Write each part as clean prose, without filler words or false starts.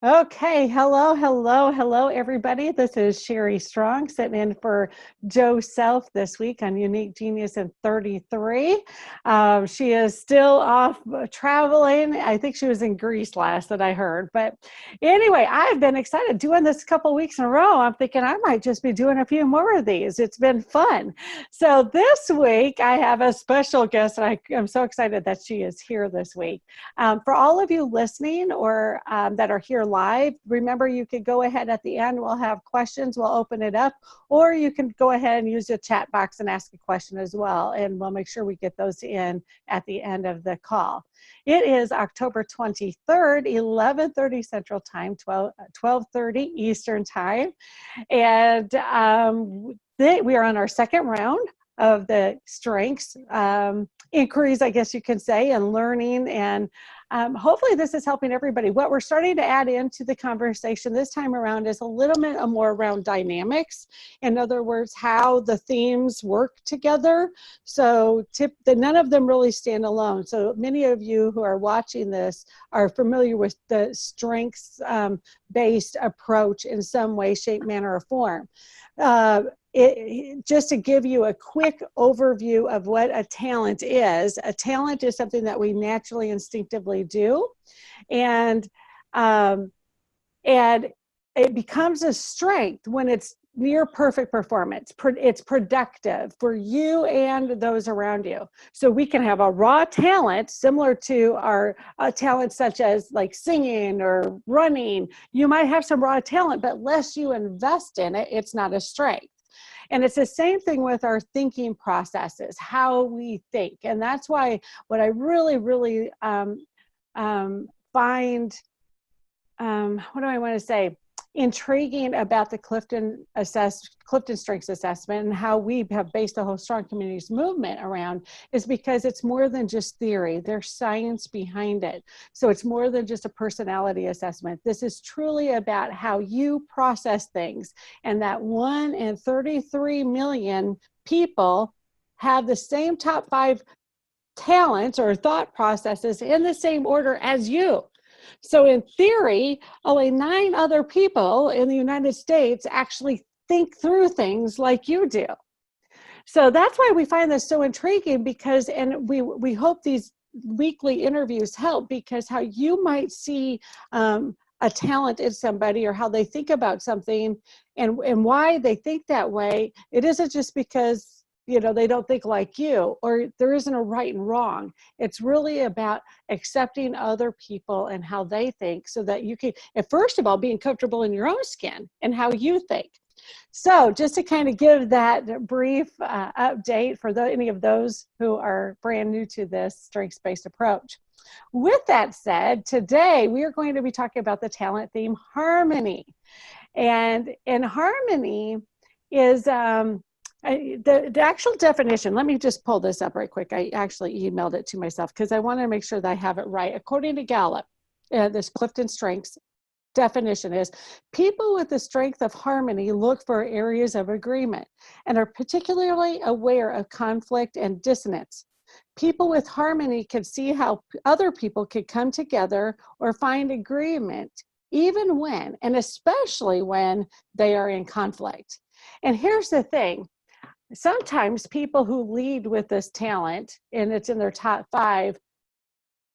Okay, hello, everybody. This is Shari Strong sitting in for Joe Self this week on Unique Genius in 33. She is still off traveling. I think she was in Greece last that I heard. But anyway, I've been excited doing this a couple weeks in a row. I'm thinking I might just be doing a few more of these. It's been fun. So this week I have a special guest, and I'm so excited that she is here this week. For all of you listening or that are here live, remember you could go ahead at the end. We'll have questions. We'll open it up. Or you can go ahead and use the chat box and ask a question as well. And we'll make sure we get those in at the end of the call. It is October 23rd, 11:30 Central Time, 12:30 Eastern Time. And we are on our second round of the strengths inquiries, I guess you can say, and learning. And hopefully this is helping everybody. What we're starting to add into the conversation this time around is a little bit more around dynamics. In other words, how the themes work together. So none of them really stand alone. So many of you who are watching this are familiar with the strengths based approach in some way, shape, manner, or form. Just to give you a quick overview of what a talent is something that we naturally instinctively do, and it becomes a strength when it's near perfect performance. It's productive for you and those around you. So we can have a raw talent similar to our talents such as like singing or running. You might have some raw talent, but unless you invest in it, it's not a strength. And it's the same thing with our thinking processes, how we think. And that's why what I really, really find, what do I want to say, intriguing about the Clifton Strengths Assessment and how we have based the whole Strong Communities movement around is because it's more than just theory. There's science behind it. So it's more than just a personality assessment. This is truly about how you process things. And that 1 in 33 million people have the same top 5 talents or thought processes in the same order as you. So in theory, only 9 other people in the United States actually think through things like you do. So that's why we find this so intriguing, because, and we hope these weekly interviews help, because how you might see a talent in somebody or how they think about something and why they think that way, it isn't just because they don't think like you, or there isn't a right and wrong. It's really about accepting other people and how they think, so that you can, and first of all, being comfortable in your own skin and how you think. So just to kind of give that brief update for any of those who are brand new to this strengths-based approach. With that said, today we are going to be talking about the talent theme, harmony. And harmony is, the actual definition, let me just pull this up right quick. I actually emailed it to myself because I wanted to make sure that I have it right. According to Gallup, this Clifton Strengths definition is, people with the strength of harmony look for areas of agreement and are particularly aware of conflict and dissonance. People with harmony can see how other people can come together or find agreement, even when, and especially when, they are in conflict. And here's the thing. Sometimes people who lead with this talent, and it's in their top 5,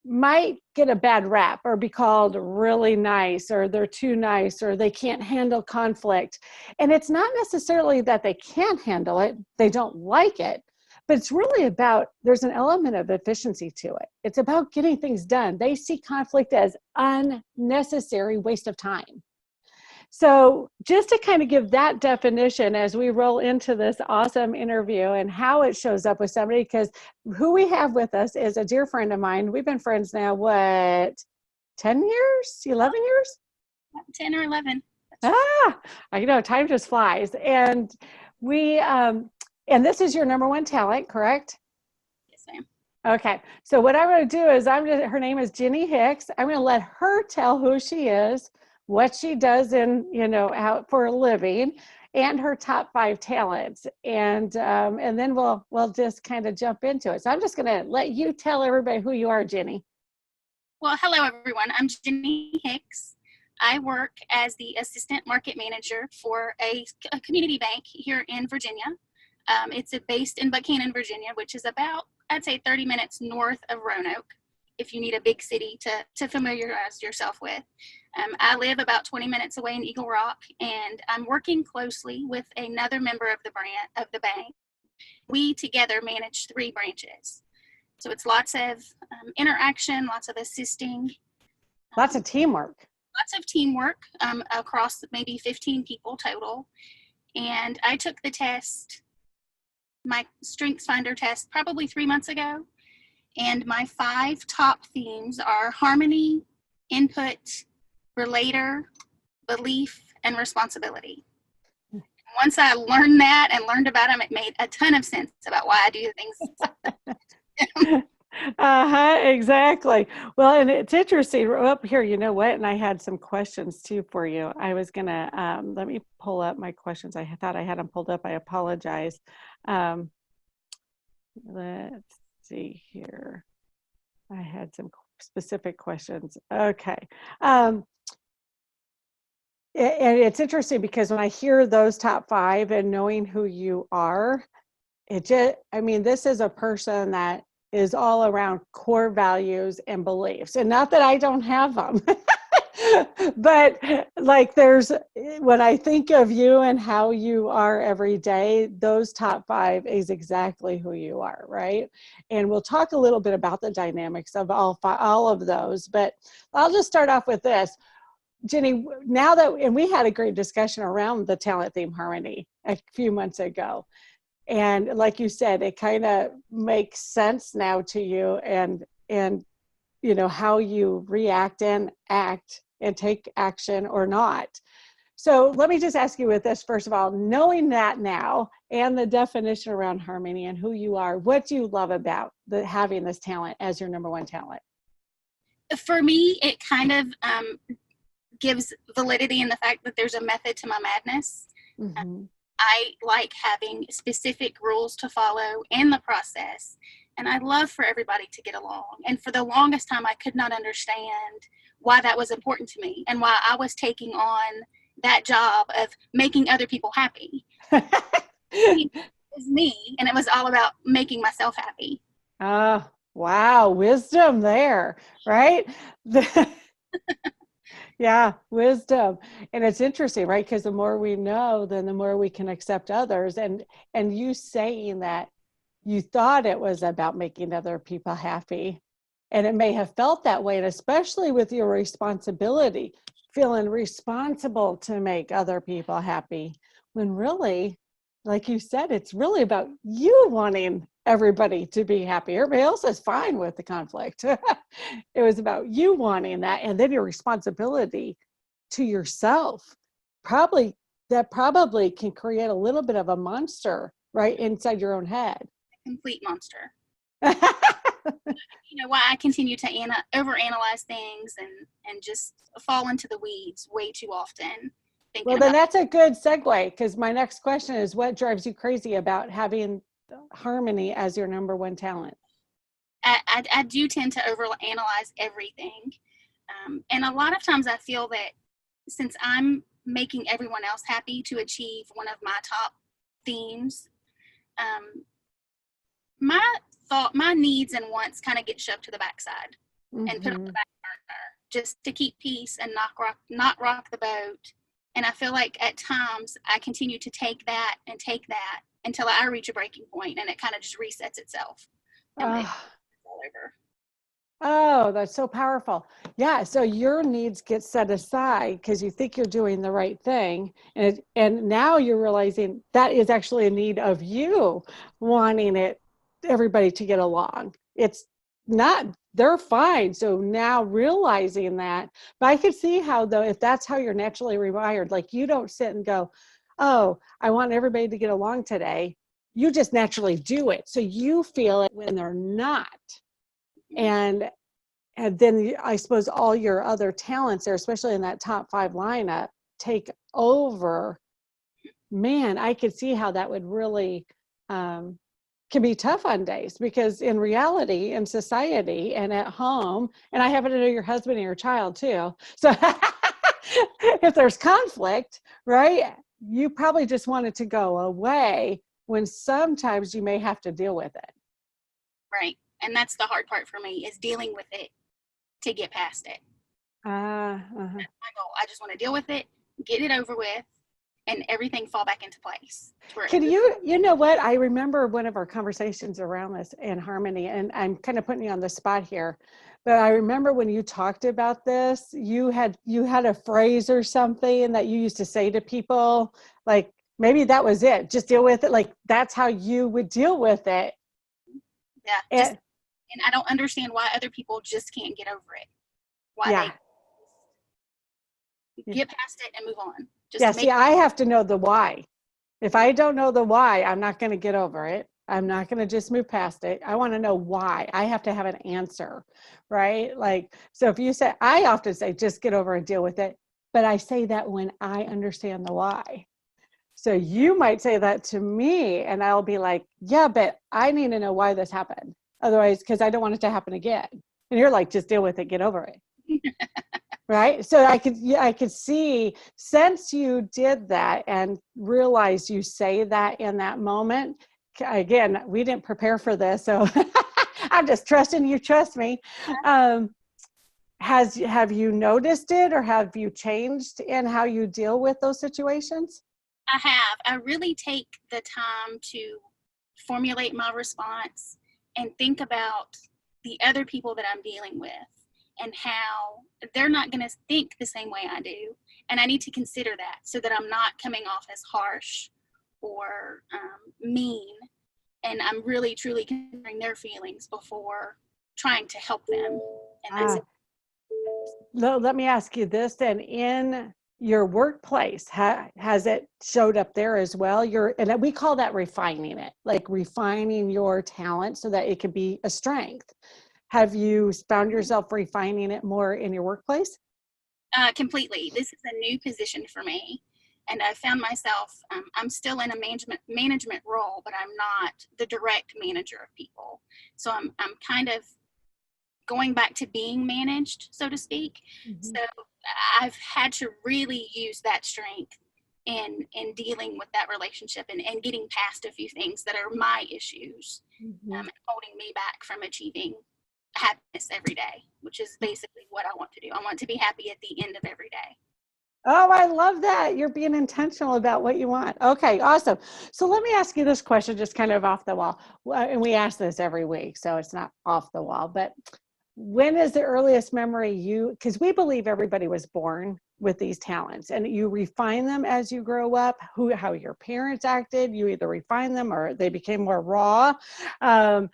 might get a bad rap or be called really nice, or they're too nice, or they can't handle conflict. And it's not necessarily that they can't handle it, they don't like it, but it's really about, there's an element of efficiency to it. It's about getting things done. They see conflict as unnecessary waste of time. So just to kind of give that definition as we roll into this awesome interview and how it shows up with somebody, because who we have with us is a dear friend of mine. We've been friends now, 10 years, 11 years? 10 or 11. I know, time just flies. And and this is your number 1 talent, correct? Yes, ma'am. Okay, so what I'm going to do is, her name is Ginny Hicks. I'm going to let her tell who she is, what she does out for a living, and her top 5 talents. And then we'll just kind of jump into it. So I'm just going to let you tell everybody who you are, Ginny. Well, hello, everyone. I'm Ginny Hicks. I work as the assistant market manager for a community bank here in Virginia. It's based in Buchanan, Virginia, which is about, I'd say, 30 minutes north of Roanoke, if you need a big city to familiarize yourself with. I live about 20 minutes away in Eagle Rock, and I'm working closely with another member of the bank. We together manage 3 branches. So it's lots of interaction, lots of assisting. Lots of teamwork. Lots of teamwork across maybe 15 people total. And I took the test, my StrengthsFinder test, probably 3 months ago. And my 5 top themes are harmony, input, relator, belief, and responsibility. Once I learned that and learned about them, it made a ton of sense about why I do things. Exactly. Well, and it's interesting up here, you know what? And I had some questions too for you. I was gonna, let me pull up my questions. I thought I had them pulled up. I apologize. Let's see here. I had some specific questions. Okay. And it's interesting because when I hear those top 5 and knowing who you are, this is a person that is all around core values and beliefs. And not that I don't have them, but like when I think of you and how you are every day, those top 5 is exactly who you are, right? And we'll talk a little bit about the dynamics of all of those, but I'll just start off with this. Ginny, and we had a great discussion around the talent theme harmony a few months ago. And like you said, it kind of makes sense now to you and you know, how you react and act and take action or not. So let me just ask you with this, first of all, knowing that now and the definition around harmony and who you are, what do you love about having this talent as your number 1 talent? For me, it kind of gives validity in the fact that there's a method to my madness. Mm-hmm. I like having specific rules to follow in the process, and I love for everybody to get along. And for the longest time, I could not understand why that was important to me and why I was taking on that job of making other people happy. It was me, and it was all about making myself happy. Wow, wisdom there, right? Yeah, wisdom. And it's interesting, right? Because the more we know, then the more we can accept others. And you saying that you thought it was about making other people happy, and it may have felt that way, and especially with your responsibility, feeling responsible to make other people happy, when really, like you said, it's really about you wanting everybody to be happy. Everybody else is fine with the conflict. It was about you wanting that, and then your responsibility to yourself probably can create a little bit of a monster right inside your own head. A complete monster. You know why I continue to overanalyze things and just fall into the weeds way too often. Well, then that's a good segue, because my next question is, what drives you crazy about having harmony as your number 1 talent? I do tend to overanalyze everything. And a lot of times I feel that since I'm making everyone else happy to achieve one of my top themes, my needs and wants kind of get shoved to the backside and put on the back burner just to keep peace and not rock the boat. And I feel like at times I continue to take that until I reach a breaking point, and it kind of just resets itself. And it's all over. Oh, that's so powerful. Yeah. So your needs get set aside because you think you're doing the right thing. And now you're realizing that is actually a need of you wanting everybody to get along. It's not, they're fine. So now realizing that, but I could see how, though, if that's how you're naturally rewired, like you don't sit and go, oh, I want everybody to get along today. You just naturally do it. So you feel it when they're not. And then I suppose all your other talents there, especially in that top 5 lineup, take over. Man, I could see how that would really can be tough on days, because in reality, in society and at home, and I happen to know your husband and your child too. So if there's conflict, right, you probably just want it to go away, when sometimes you may have to deal with it. Right. And that's the hard part for me, is dealing with it to get past it. Uh-huh. That's my goal. I just want to deal with it, get it over with, and everything fall back into place. Can you know what? I remember one of our conversations around this in harmony, and I'm kind of putting you on the spot here, but I remember when you talked about this, you had a phrase or something that you used to say to people, like maybe that was it. Just deal with it. Like that's how you would deal with it. Yeah. And I don't understand why other people just can't get over it. Why they get past it and move on. See, I have to know the why. If I don't know the why, I'm not going to get over it. I'm not going to just move past it. I want to know why. I have to have an answer, right? Like, so if you say, I often say, just get over and deal with it. But I say that when I understand the why. So you might say that to me and I'll be like, yeah, but I need to know why this happened. Otherwise, because I don't want it to happen again. And you're like, just deal with it, get over it. Right. So I could see, since you did that and realized you say that in that moment, again, we didn't prepare for this. So I'm just trusting you trust me. Have you noticed it, or have you changed in how you deal with those situations? I have. I really take the time to formulate my response and think about the other people that I'm dealing with and how they're not going to think the same way I do. And I need to consider that so that I'm not coming off as harsh or mean. And I'm really, truly considering their feelings before trying to help them. And let me ask you this then. In your workplace, has it showed up there as well? And we call that refining it, like refining your talent so that it can be a strength. Have you found yourself refining it more in your workplace? Completely. This is a new position for me. And I found myself, I'm still in a management role, but I'm not the direct manager of people. So I'm kind of going back to being managed, so to speak. Mm-hmm. So I've had to really use that strength in dealing with that relationship and getting past a few things that are my issues, holding me back from achieving happiness every day, which is basically what I want to do. I want to be happy at the end of every day. Oh, I love that. You're being intentional about what you want. Okay, awesome. So let me ask you this question, just kind of off the wall. And we ask this every week, so it's not off the wall, but when is the earliest memory because we believe everybody was born with these talents and you refine them as you grow up, how your parents acted, you either refine them or they became more raw. And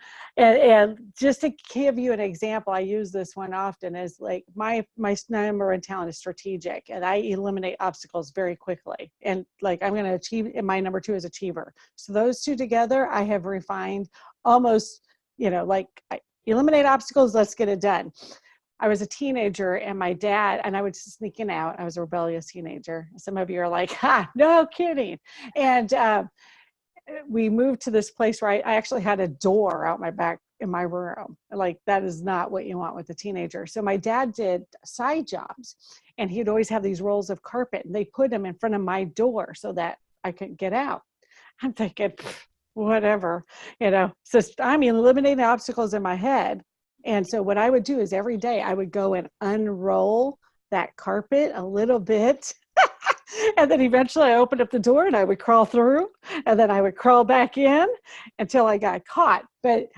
just to give you an example, I use this one often, is like my number one talent is strategic, and I eliminate obstacles very quickly. And like, I'm going to achieve, and my number two is achiever. So those two together, I have refined almost, like eliminate obstacles, let's get it done. I was a teenager and my dad, and I was sneaking out. I was a rebellious teenager. Some of you are like, no kidding. And we moved to this place where I actually had a door out my back in my room. Like, that is not what you want with a teenager. So my dad did side jobs, and he'd always have these rolls of carpet, and they put them in front of my door so that I could get out. I'm thinking, whatever, so I'm eliminating obstacles in my head. And so what I would do is every day I would go and unroll that carpet a little bit. And then eventually I opened up the door and I would crawl through, and then I would crawl back in until I got caught. But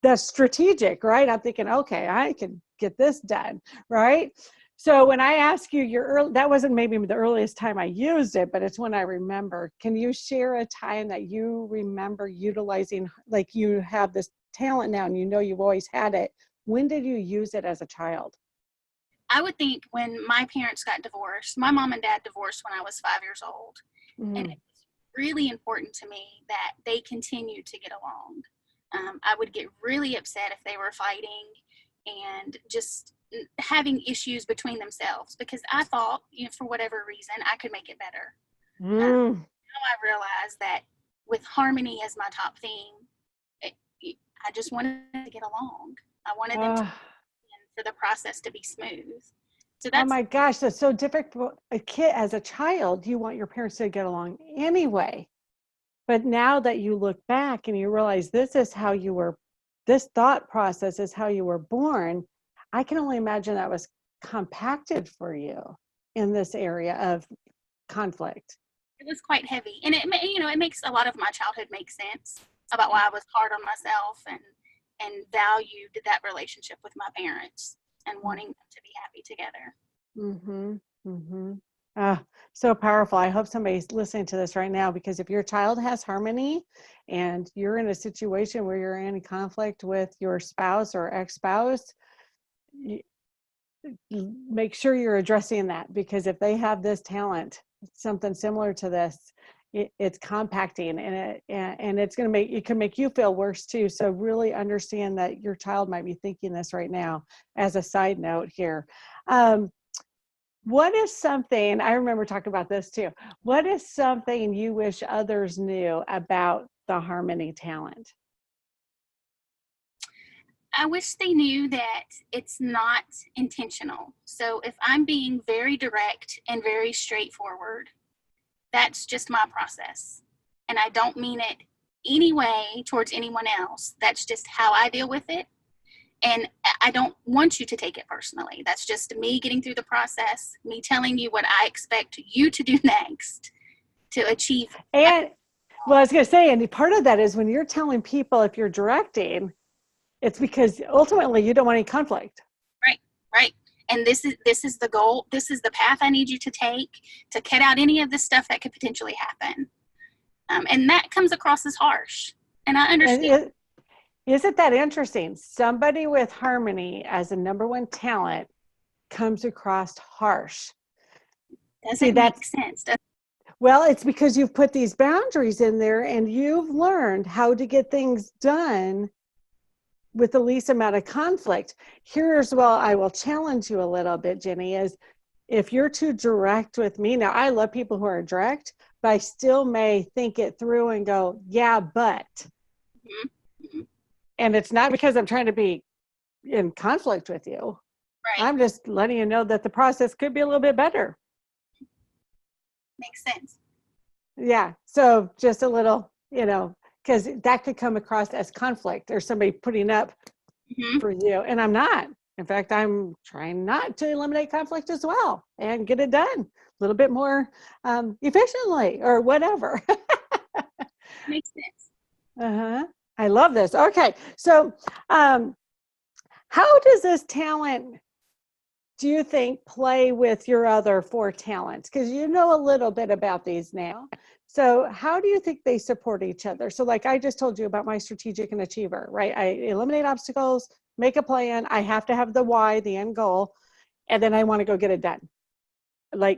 that's strategic, right? I'm thinking, okay, I can get this done, right? So when I ask you that wasn't maybe the earliest time I used it, but it's when I remember. Can you share a time that you remember utilizing, like you have this talent now and you've always had it? When did you use it as a child? I would think when my parents got divorced, my mom and dad divorced when I was 5 years old. And it was really important to me that they continued to get along. I would get really upset if they were fighting and just having issues between themselves, because I thought, for whatever reason, I could make it better. Now I realize that with harmony as my top theme, I just wanted to get along. I wanted them to, for the process to be smooth. So Oh that's my gosh, that's so difficult. A kid, as a child, you want your parents to get along anyway. But now that you look back and you realize this thought process is how you were born, I can only imagine that was compacted for you in this area of conflict. it was quite heavy, and it makes a lot of my childhood make sense about why I was hard on myself and valued that relationship with my parents and wanting them to be happy together. Mm-hmm. Mm-hmm. So powerful. I hope somebody's listening to this right now, because if your child has harmony and you're in a situation where you're in conflict with your spouse or ex-spouse, make sure you're addressing that, because if they have this talent, something similar to this, it's compacting, and it's going to it can make you feel worse too. So really understand that your child might be thinking this right now. As a side note here, what is something, I remember talking about this too, what is something you wish others knew about the harmony talent? I wish they knew that it's not intentional. So if I'm being very direct and very straightforward, that's just my process. And I don't mean it any way towards anyone else. That's just how I deal with it. And I don't want you to take it personally. That's just me getting through the process, me telling you what I expect you to do next to achieve. And well, I was going to say, and part of that is when you're telling people, if you're directing, it's because ultimately you don't want any conflict. Right. And this is the goal. This is the path I need you to take to cut out any of the stuff that could potentially happen. And that comes across as harsh. And I understand. Isn't that interesting? Somebody with harmony as a number one talent comes across harsh. Doesn't make sense. Well, it's because you've put these boundaries in there and you've learned how to get things done with the least amount of conflict. I will challenge you a little bit, Ginny, is if you're too direct with me. Now, I love people who are direct, but I still may think it through and go, yeah, but. Mm-hmm. And it's not because I'm trying to be in conflict with you. Right. I'm just letting you know that the process could be a little bit better. Makes sense. Yeah. So just a little, because that could come across as conflict or somebody putting up for you. And I'm not. In fact, I'm trying not to eliminate conflict as well and get it done a little bit more efficiently or whatever. Makes sense. Uh-huh. I love this. Okay. So how does this talent, do you think, play with your other 4 talents? Because you know a little bit about these now. So how do you think they support each other? So like I just told you about my strategic and achiever, right? I eliminate obstacles, make a plan. I have to have the why, the end goal, and then I want to go get it done.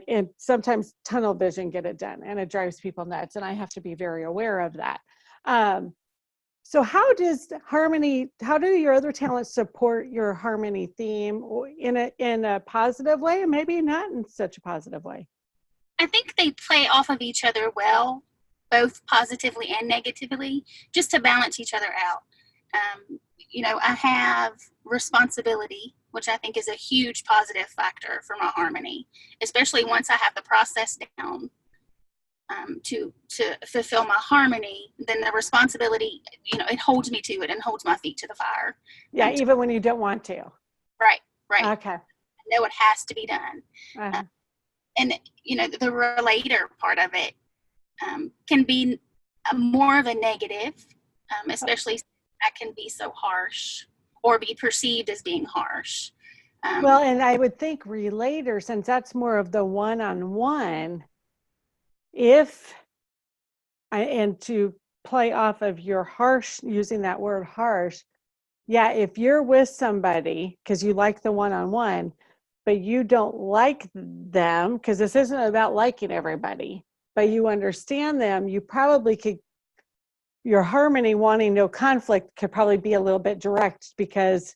And sometimes tunnel vision get it done, and it drives people nuts. And I have to be very aware of that. So how do your other talents support your harmony theme in a positive way, and maybe not in such a positive way? I think they play off of each other well, both positively and negatively, just to balance each other out. I have responsibility, which I think is a huge positive factor for my harmony, especially once I have the process down. To fulfill my harmony, then the responsibility, it holds me to it and holds my feet to the fire. Yeah, even when you don't want to. Right. Okay. I know it has to be done. Uh-huh. And, the relator part of it can be more of a negative, especially that can be so harsh or be perceived as being harsh. Well, and I would think relator, since that's more of the one-on-one, and to play off of your harsh, using that word harsh, yeah, if you're with somebody because you like the one-on-one, but you don't like them, because this isn't about liking everybody, but you understand them, you probably could, your harmony wanting no conflict could probably be a little bit direct because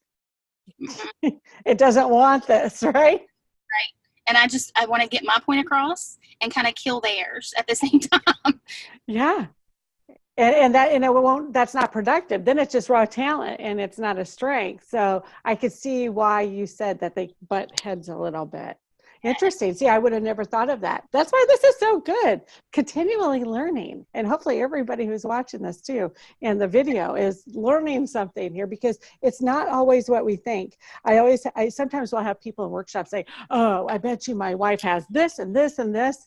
it doesn't want this, right? Right. And I want to get my point across and kind of kill theirs at the same time. Yeah. and it won't, that's not productive. Then it's just raw talent and it's not a strength. So I could see why you said that they butt heads a little bit. Interesting. See, I would have never thought of that. That's why this is so good. Continually learning. And hopefully everybody who's watching this too and the video is learning something here, because it's not always what we think. I sometimes will have people in workshops say, oh, I bet you my wife has this and this and this.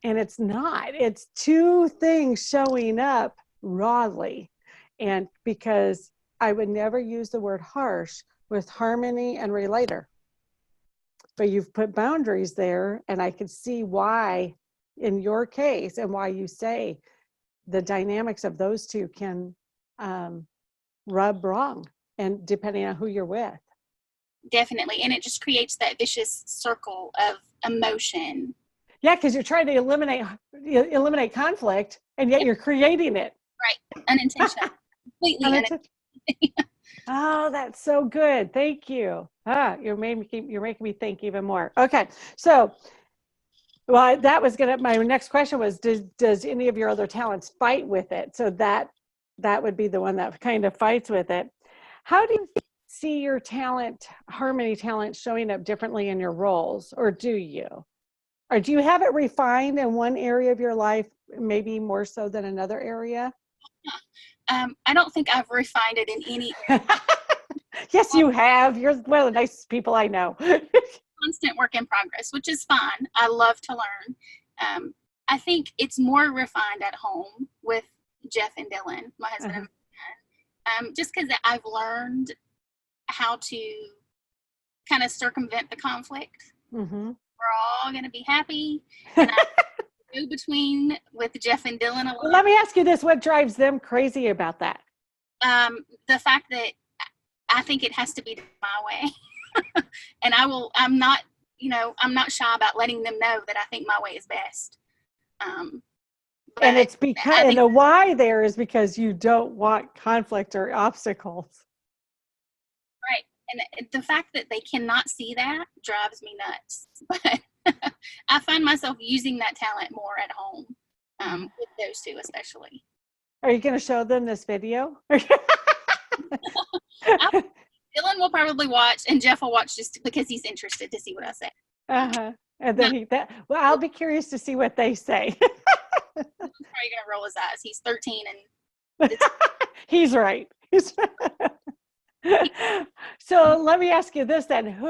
And it's not. It's two things showing up rawly. And because I would never use the word harsh with harmony and relator. But you've put boundaries there, and I could see why in your case and why you say the dynamics of those two can rub wrong, and depending on who you're with. Definitely. And it just creates that vicious circle of emotion. Yeah, because you're trying to eliminate conflict, and yet you're creating it. Right. Unintentional. Completely unintentional. Oh, that's so good. Thank you. You're making me think even more. Okay. So, well, that was my next question was, does any of your other talents fight with it? So that would be the one that kind of fights with it. How do you see your talent, harmony talent, showing up differently in your roles, or do you? Or do you have it refined in one area of your life, maybe more so than another area? I don't think I've refined it in any area. Yes, you have. You're one of the nicest people I know. Constant work in progress, which is fine. I love to learn. I think it's more refined at home with Jeff and Dylan, my husband and my son. Just because I've learned how to kind of circumvent the conflict. Mm-hmm. We're all going to be happy. And I go between with Jeff and Dylan a lot. Well, let me ask you this. What drives them crazy about that? The fact that I think it has to be my way. And I'm not shy about letting them know that I think my way is best. And it's because, and the why there is because you don't want conflict or obstacles. Right. And the fact that they cannot see that drives me nuts. But I find myself using that talent more at home, with those two especially. Are you going to show them this video? Dylan will probably watch, and Jeff will watch just because he's interested to see what I say. And then I'll be curious to see what they say. He's probably going to roll his eyes. He's 13 and he's right. So let me ask you this then.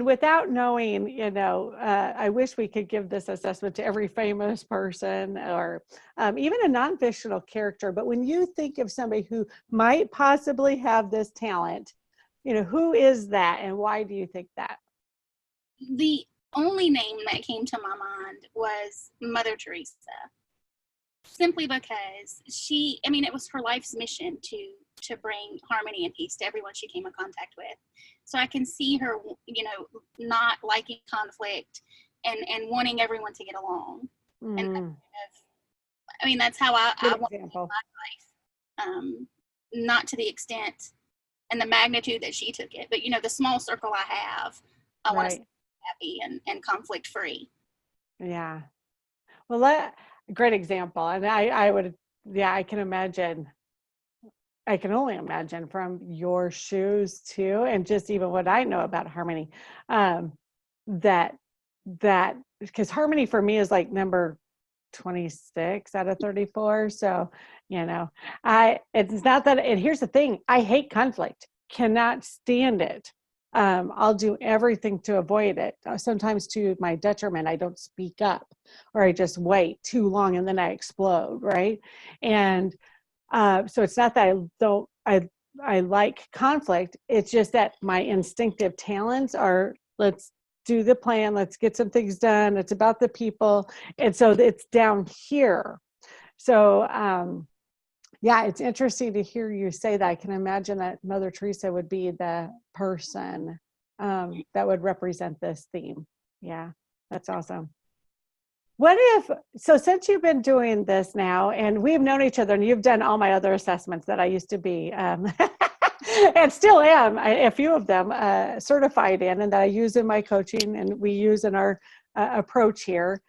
Without knowing, I wish we could give this assessment to every famous person or even a non-fictional character. But when you think of somebody who might possibly have this talent, who is that and why do you think that? The only name that came to my mind was Mother Teresa. Simply because it was her life's mission to bring harmony and peace to everyone she came in contact with. So I can see her, not liking conflict and wanting everyone to get along. And that's how I want to live my life. Not to the extent and the magnitude that she took it, but the small circle I have, I want to stay happy and conflict free. Yeah. Well, great example. And I can imagine. I can only imagine from your shoes too, and just even what I know about harmony, that because harmony for me is like number 26 out of 34. So, it's not that, and here's the thing, I hate conflict, cannot stand it. I'll do everything to avoid it. Sometimes to my detriment, I don't speak up or I just wait too long and then I explode. Right. And so it's not that I like conflict. It's just that my instinctive talents are, let's do the plan. Let's get some things done. It's about the people. And so it's down here. So, it's interesting to hear you say that. I can imagine that Mother Teresa would be the person that would represent this theme. Yeah, that's awesome. So since you've been doing this now, and we've known each other, and you've done all my other assessments that I used to be, and still am, a few of them certified in, and that I use in my coaching, and we use in our approach here.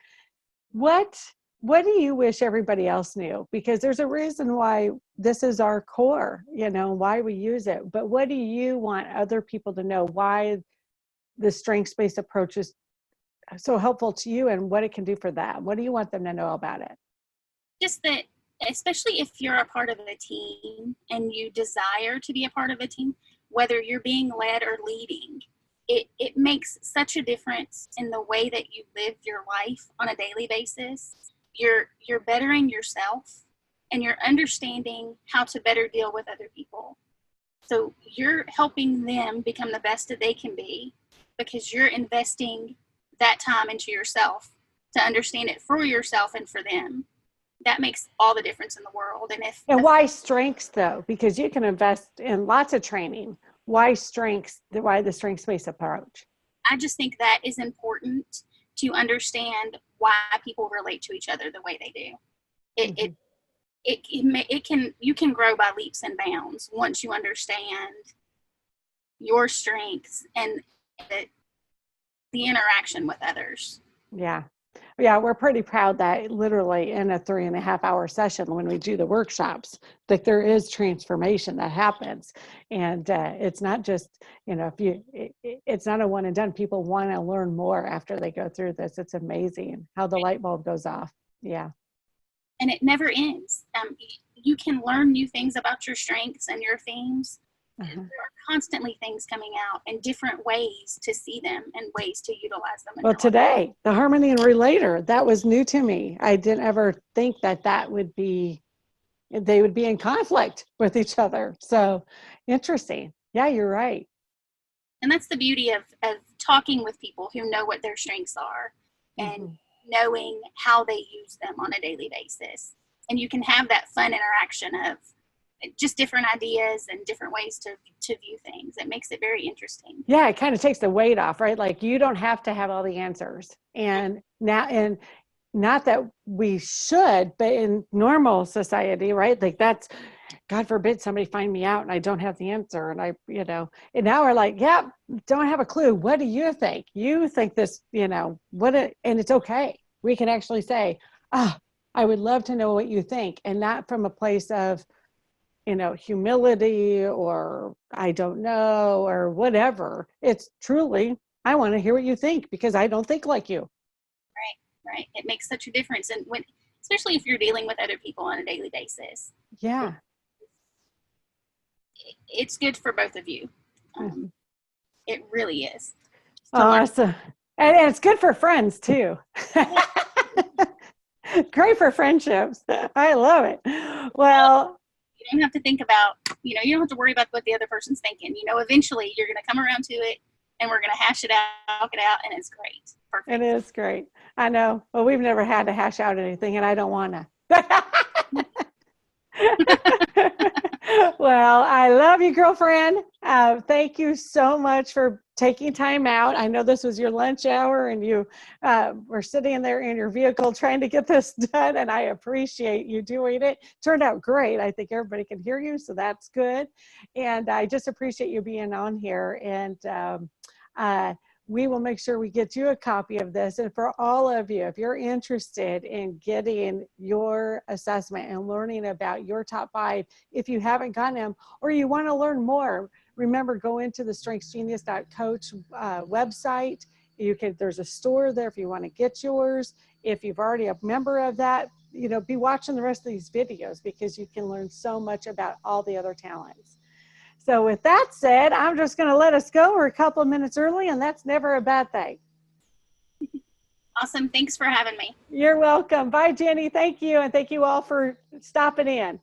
What what do you wish everybody else knew? Because there's a reason why this is our core, you know, why we use it. But what do you want other people to know? Why the strengths-based approach is so helpful to you and what it can do for them? What do you want them to know about it? Just that, especially if you're a part of a team and you desire to be a part of a team, whether you're being led or leading, it makes such a difference in the way that you live your life on a daily basis. You're bettering yourself, and you're understanding how to better deal with other people. So you're helping them become the best that they can be, because you're investing that time into yourself to understand it for yourself and for them. That makes all the difference in the world. And why strengths though? Because you can invest in lots of training. Why strengths? Why the strengths-based approach? I just think that is important to understand why people relate to each other the way they do. You can grow by leaps and bounds once you understand your strengths and the interaction with others. Yeah. Yeah, we're pretty proud that literally in a 3.5-hour session when we do the workshops, that there is transformation that happens. And it's not just, you know, it's not a one and done. People want to learn more after they go through this. It's amazing how the light bulb goes off. Yeah. And it never ends. You can learn new things about your strengths and your themes. There are constantly things coming out and different ways to see them and ways to utilize them. Well, today, the harmony and relator, that was new to me. I didn't ever think that they would be in conflict with each other. So interesting. Yeah, you're right. And that's the beauty of talking with people who know what their strengths are and knowing how they use them on a daily basis. And you can have that fun interaction of just different ideas and different ways to view things. It makes it very interesting. Yeah, it kind of takes the weight off, right? Like you don't have to have all the answers. And not that we should, but in normal society, right? Like that's, God forbid somebody find me out and I don't have the answer. And and now we're like, yeah, don't have a clue. What do you think? You think this, and it's okay. We can actually say, I would love to know what you think. And not from a place of, humility or I don't know or whatever. It's truly, I want to hear what you think because I don't think like you. Right. It makes such a difference. And especially if you're dealing with other people on a daily basis. Yeah. It's good for both of you. It really is. Awesome. And it's good for friends too. Great for friendships. I love it. Well, you don't have to think about, you don't have to worry about what the other person's thinking. Eventually you're going to come around to it and we're going to hash it out, and it's great. Perfect. It is great. I know. Well, we've never had to hash out anything and I don't want to. Well, I love you, girlfriend. Thank you so much for taking time out. I know this was your lunch hour and you were sitting there in your vehicle trying to get this done, and I appreciate you doing it. Turned out great. I think everybody can hear you, so that's good. And I just appreciate you being on here. And we will make sure we get you a copy of this. And for all of you, if you're interested in getting your assessment and learning about your top 5, if you haven't gotten them or you want to learn more, remember, go into the strengthsgenius.coach website. There's a store there if you want to get yours. If you've already a member of that, be watching the rest of these videos because you can learn so much about all the other talents. So with that said, I'm just going to let us go. We're a couple of minutes early, and that's never a bad thing. Awesome. Thanks for having me. You're welcome. Bye, Jenny. Thank you. And thank you all for stopping in.